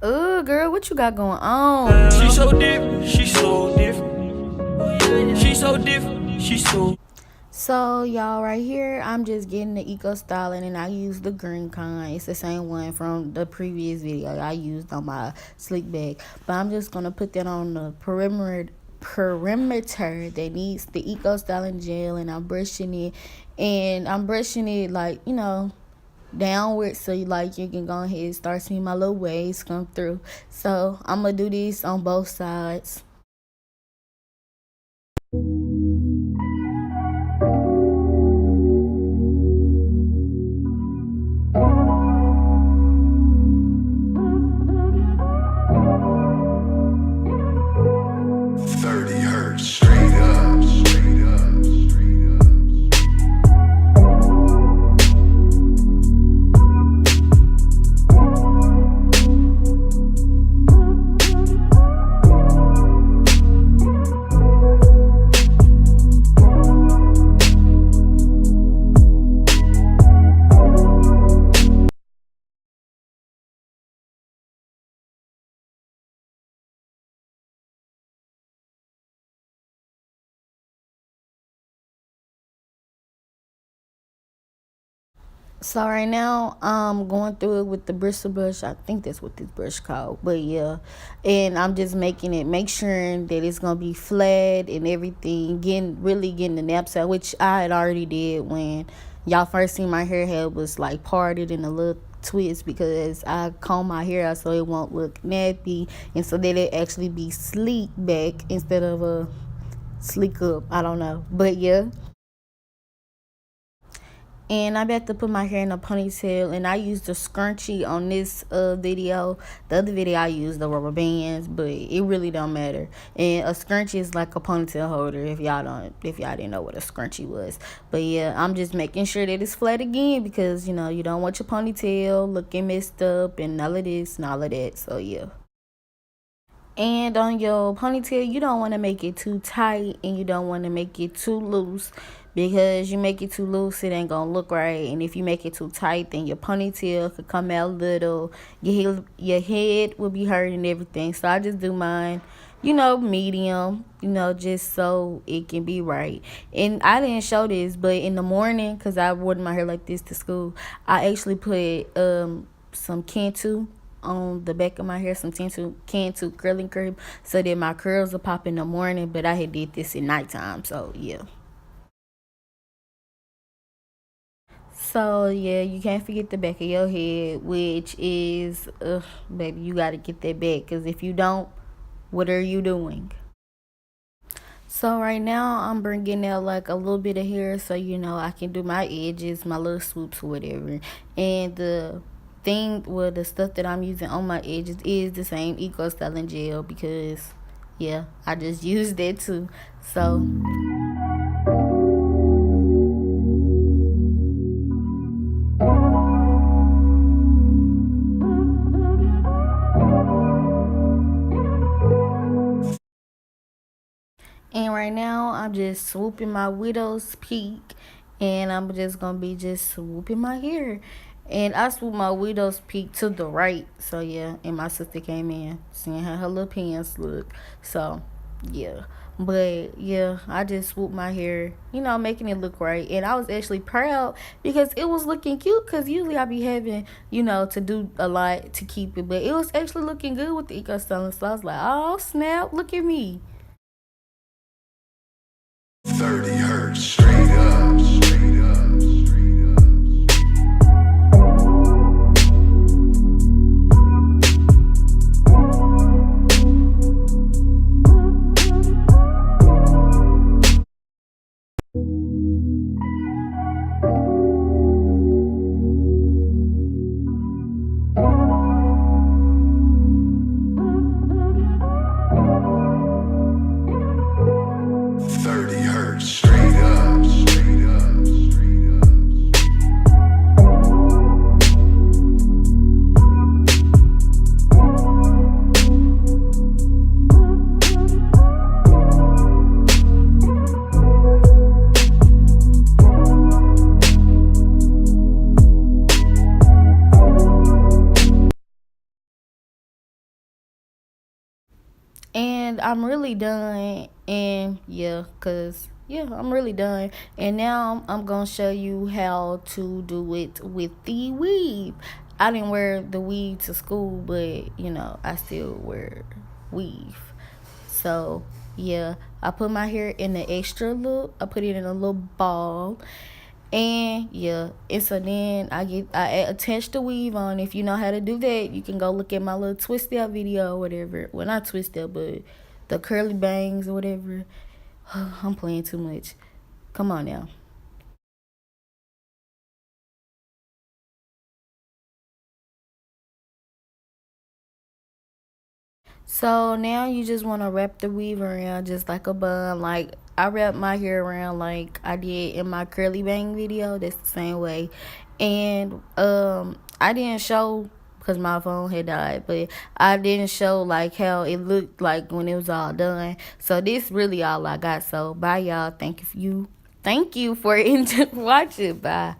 Girl, what you got going on? She so different, she so different. She so different, she so. So, y'all, right here, I'm just getting the Eco Styling, and I use the green kind. It's the same one from the previous video I used on my sleek bag. But I'm just going to put that on the perimeter that needs the Eco Styling gel, and I'm brushing it. And I'm brushing it like, downward so you can go ahead and start seeing my little waves come through. So I'm gonna do this on both sides. So right now I'm going through it with the bristle brush. I think that's what this brush called. But yeah. And I'm just make sure that it's gonna be flat and everything. Getting the naps out, which I had already did when y'all first seen my hair head was like parted in a little twist, because I comb my hair out so it won't look nappy, and so that it actually be sleek back instead of a sleek up. I don't know. But yeah. And I'm about to put my hair in a ponytail, and I used a scrunchie on this video. The other video I used the rubber bands, but it really don't matter. And a scrunchie is like a ponytail holder, if y'all didn't know what a scrunchie was. But yeah, I'm just making sure that it's flat again, because you don't want your ponytail looking messed up and all of this and all of that. So yeah. And on your ponytail, you don't want to make it too tight, and you don't want to make it too loose, because you make it too loose, it ain't gonna look right. And if you make it too tight, then your ponytail could come out little. Your head will be hurting and everything. So I just do mine, medium, just so it can be right. And I didn't show this, but in the morning, because I wore my hair like this to school, I actually put some Cantu on the back of my hair, some Cantu curling cream, so that my curls will pop in the morning. But I had did this at nighttime, so yeah. So yeah, you can't forget the back of your head, which is, baby, you gotta get that back, because if you don't, what are you doing? So right now I'm bringing out like a little bit of hair, so I can do my edges, my little swoops, or whatever. And the thing with the stuff that I'm using on my edges is the same Eco Styling gel, because yeah, I just used that too. So. And right now, I'm just swooping my widow's peak, and I'm just gonna be just swooping my hair. And I swoop my widow's peak to the right, so yeah. And my sister came in, seeing how her little pants look. So yeah, but yeah, I just swooped my hair, making it look right. And I was actually proud because it was looking cute. Cause usually I be having, to do a lot to keep it, but it was actually looking good with the eco styling. So I was like, oh snap, look at me. 30 hertz straight up, straight up, straight up. 30 hertz straight And I'm really done. And yeah, cause yeah, I'm really done. And now I'm gonna show you how to do it with the weave. I didn't wear the weave to school, but I still wear weave. So yeah, I put my hair in the extra look. I put it in a little ball, and yeah, and so then I attach the weave on. If you know how to do that, you can go look at my little twist out video or whatever. Well, not twist out, but the curly bangs or whatever. I'm playing too much. Come on now. So now you just want to wrap the weave around just like a bun. Like I wrap my hair around like I did in my curly bang video. That's the same way. And I didn't show because my phone had died, but I didn't show like how it looked like when it was all done. So this really all I got. So bye y'all. Thank you for watching. Bye.